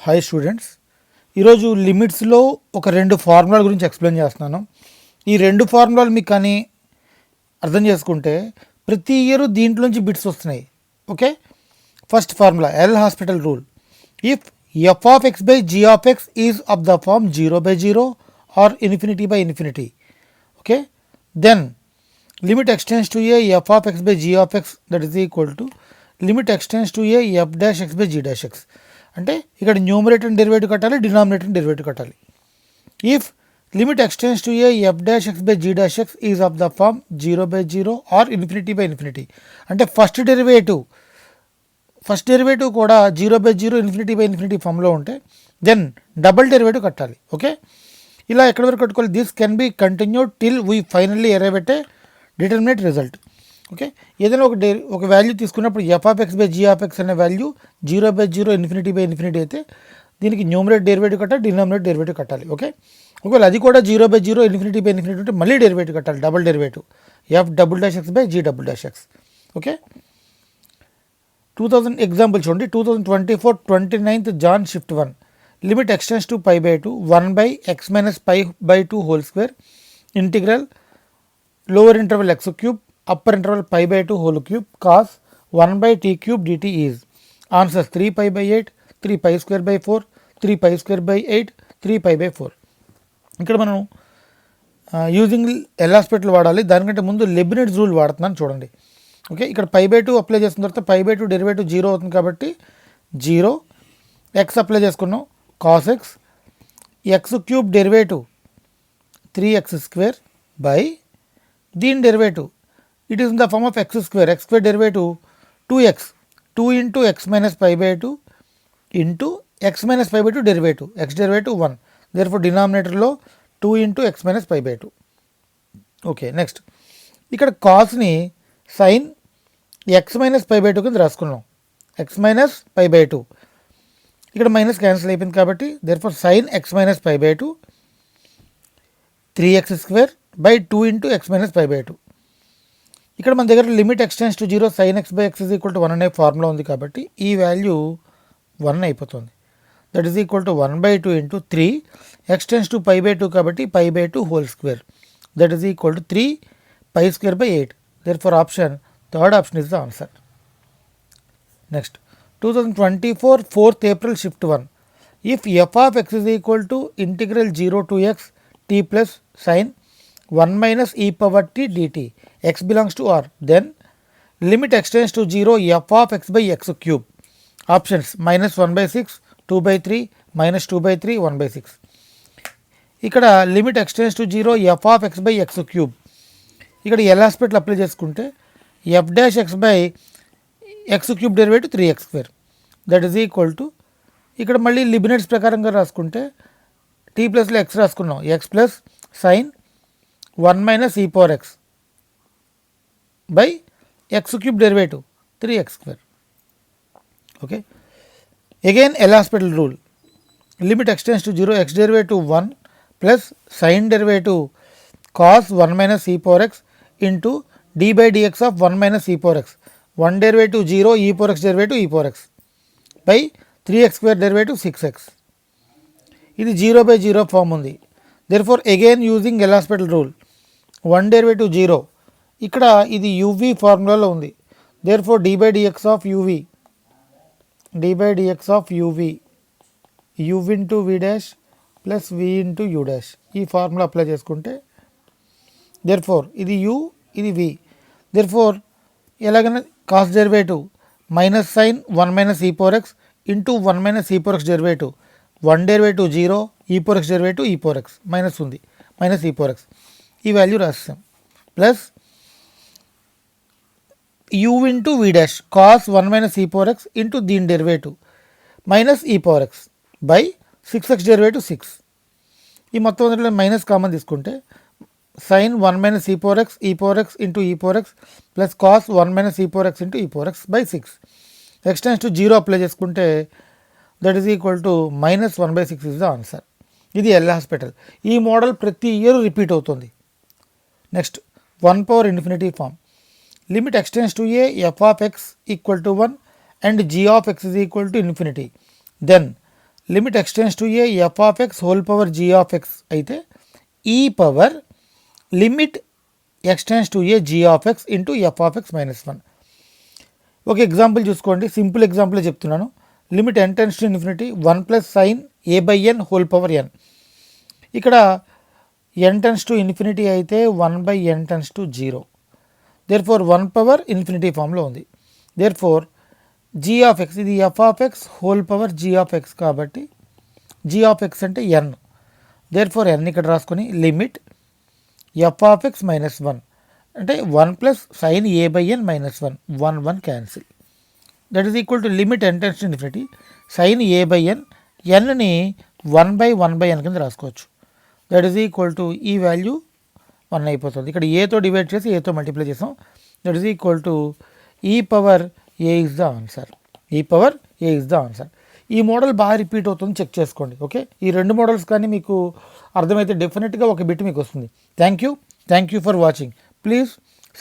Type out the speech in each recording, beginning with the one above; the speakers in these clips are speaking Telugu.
హాయ్ స్టూడెంట్స్, ఈరోజు లిమిట్స్లో ఒక రెండు ఫార్ములాల గురించి ఎక్స్ప్లెయిన్ చేస్తున్నాను. ఈ రెండు ఫార్ములాలు మీకు కానీ అర్థం చేసుకుంటే ప్రతి ఇయర్ దీంట్లోంచి బిట్స్ వస్తున్నాయి. Okay, first formula L'Hospital rule. If f of x by g of x is of the form 0/0 or infinity by infinity, okay, then limit x tends to a f of x by g of x that is equal to limit x tends to a f dash x by g dash x. అంటే ఇక్కడ న్యూమరేటర్ డెరివేటివ్ కట్టాలి, డినామినేటర్ డెరివేటివ్ కట్టాలి. If limit x tends to a f dash x by g dash x is of the form 0/0 or infinity by infinity, అంటే ఫస్ట్ డెరివేటివ్ కూడా 0/0 ఇన్ఫినిటీ బై ఇన్ఫినిటీ ఫామ్లో ఉంటే దెన్ డబుల్ డెరివేటివ్ కట్టాలి. ఓకే, ఇలా ఎక్కడి వరకు కట్టుకోవాలి? This can be continued till we finally arrive at a determinate result. Okay, ఏదైనా ఒక వాల్యూ తీసుకున్నప్పుడు f of x by g of x అనే వాల్యూ 0/0 ఇన్ఫినిటీ బై ఇన్ఫినిటీ అయితే దీనికి న్యూమరేటర్ డెరివేటివ్ కట్టాలి, డినామినేటర్ డెరివేటివ్ కట్టాలి. ఓకే, ఒకవేళ అది కూడా 0/0 ఇన్ఫినిటీ బై ఇన్ఫినిటీ ఉంటే మళ్ళీ డెరివేటివ్ కట్టాలి, double derivative f double dash x by g double dash x. Okay, 2000 example చూడండి. 2024 29th Jan shift 1 limit x tends to π/2 1/x-π/2 whole square integral lower interval x cube upper interval π/2 whole cube cos 1/t³ dt is answers 3π/8 3π²/4 3π²/8 3π/4. ఇక్కడ మనం యూజింగ్ ఎల్ హాస్పిటల్ వాడాలి. దానికంటే ముందు లెబినిట్జ్ రూల్ వాడుతున్నాను చూడండి. ఓకే, ఇక్కడ π/2 అప్లై చేసిన తర్వాత π/2 డెరివేటివ్ 0 అవుతుంది కాబట్టి 0, ఎక్స్ అప్లై చేసుకున్నాం cos x, x³ derivative 3x² by దీని derivative it is in the form of x² derivative 2x 2 into x minus π/2 into x minus π/2 derivative x derivative 1, therefore డినామినేటర్లో 2 into x minus π/2. Okay, next ఇక్కడ కాస్ని సైన్ x మైనస్ π/2 కింద రాసుకున్నాం, x మైనస్ π/2, ఇక్కడ మైనస్ క్యాన్సిల్ అయిపోయింది కాబట్టి therefore sine x minus π/2 3x² by 2 into x minus π/2. ఇక్కడ మన దగ్గర limit x tends to 0 sin x బై x ఈజ్ ఈక్వల్ టు 1 అనే ఫార్ములా ఉంది కాబట్టి ఈ వాల్యూ 1 అయిపోతుంది. That is equal to 1/2 into 3 x tends to π/2 కాబట్టి π/2 whole square that is equal to 3π²/8. Therefore option third option is the answer. Next 2024 4th April shift 1 if f of x is equal to integral 0 to x t plus sine 1 - e⁻t dt x belongs to r, then limit extends to 0 f of x by x cube. Options -1/6 2/3 -2/3 1/6. ఇక్కడ limit x tends to 0 f of x by x cube. ఇక్కడ ఎల్ హాస్పిటల్ అప్లై చేసుకుంటే f dash x by x cube derivative 3x² that is equal to ఇక్కడ మళ్ళీ లిబినెట్స్ ప్రకారంగా రాసుకుంటే టీ ప్లస్లో ఎక్స్ రాసుకున్నాం, x plus sine 1 - e⁻x by x cube derivative 3x². Okay, again L'Hospital rule limit x tends to 0 x derivative 1 plus sine derivative cos 1 - e⁻x into d/dx of 1 - e⁻x 1 derivative 0 e⁻x derivative e⁻x by 3x² derivative 6x. ఇది 0/0 ఫామ్ ఉంది. Therefore again using L'Hospital rule 1 derivative 0, ఇక్కడ ఇది uv ఫార్ములాలో ఉంది. Therefore d/dx of uv u into v dash plus v into u dash ఈ ఫార్ములా అప్లై చేసుకుంటే దేర్ఫోర్ ఇది u ఇది v. దేర్ఫోర్ ఎలాగైనా cos derivative minus sine 1 - e⁻x into 1 - e⁻x derivative 1 derivative 0 e⁻x derivative e⁻x minus ఉంది మైనస్ e⁻x ఈ వాల్యూ రాస్తాం plus u into v dash cos 1 - e⁻x into దీని derivative minus e⁻x by 6x derivative 6. ఈ మొత్తం అందులో మైనస్ కామన్ తీసుకుంటే sine 1 - e⁻x into e⁻x plus cos 1 - e⁻x into e⁻x by 6. X tends to 0 apply చేసుకుంటే that is equal to -1/6 is the answer. ఇది ఎల్ హాస్పిటల్. ఈ మోడల్ ప్రతి ఇయర్ రిపీట్ అవుతుంది. Next 1/∞ form limit x tends to a f of x equal to 1 and g of x is equal to infinity, then limit x tends to a f of x whole power g of x అయితే e power limit x tends to a g of x into f of x minus 1. ఒక ఎగ్జాంపుల్ చూసుకోండి, సింపుల్ ఎగ్జాంపుల్ చెప్తున్నాను. Limit n tends to infinity 1 plus sine a by N whole power n. ఇక్కడ n టెన్స్ టు ఇన్ఫినిటీ అయితే 1 by n tends to 0. Therefore 1 power infinity ఫామ్లో ఉంది. Therefore g of x, ఇది f of x whole power g of x కాబట్టి జీ ఆఫ్ ఎక్స్ అంటే ఎన్. దేర్ ఫోర్ ఎన్ ఇక్కడ రాసుకొని limit f of x minus 1 అంటే 1 plus sine a by n minus 1, 1 cancel. That is equal to limit n tends to infinity sine a by n, ఎన్ని 1/1/n కింద రాసుకోవచ్చు. దట్ ఈస్ ఈక్వల్ టు ఈ వాల్యూ 1 అయిపోతుంది. ఇక్కడ ఏతో డివైడ్ చేసి ఏతో మల్టిప్లై చేసాం. That is equal to e power a is the answer. E power a is the answer. ఈ మోడల్ బాగా రిపీట్ అవుతుంది, చెక్ చేసుకోండి. ఓకే, ఈ రెండు మోడల్స్ కానీ మీకు అర్థమైతే డెఫినెట్గా ఒక బిట్ మీకు వస్తుంది. Thank you for watching. Please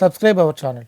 subscribe our channel.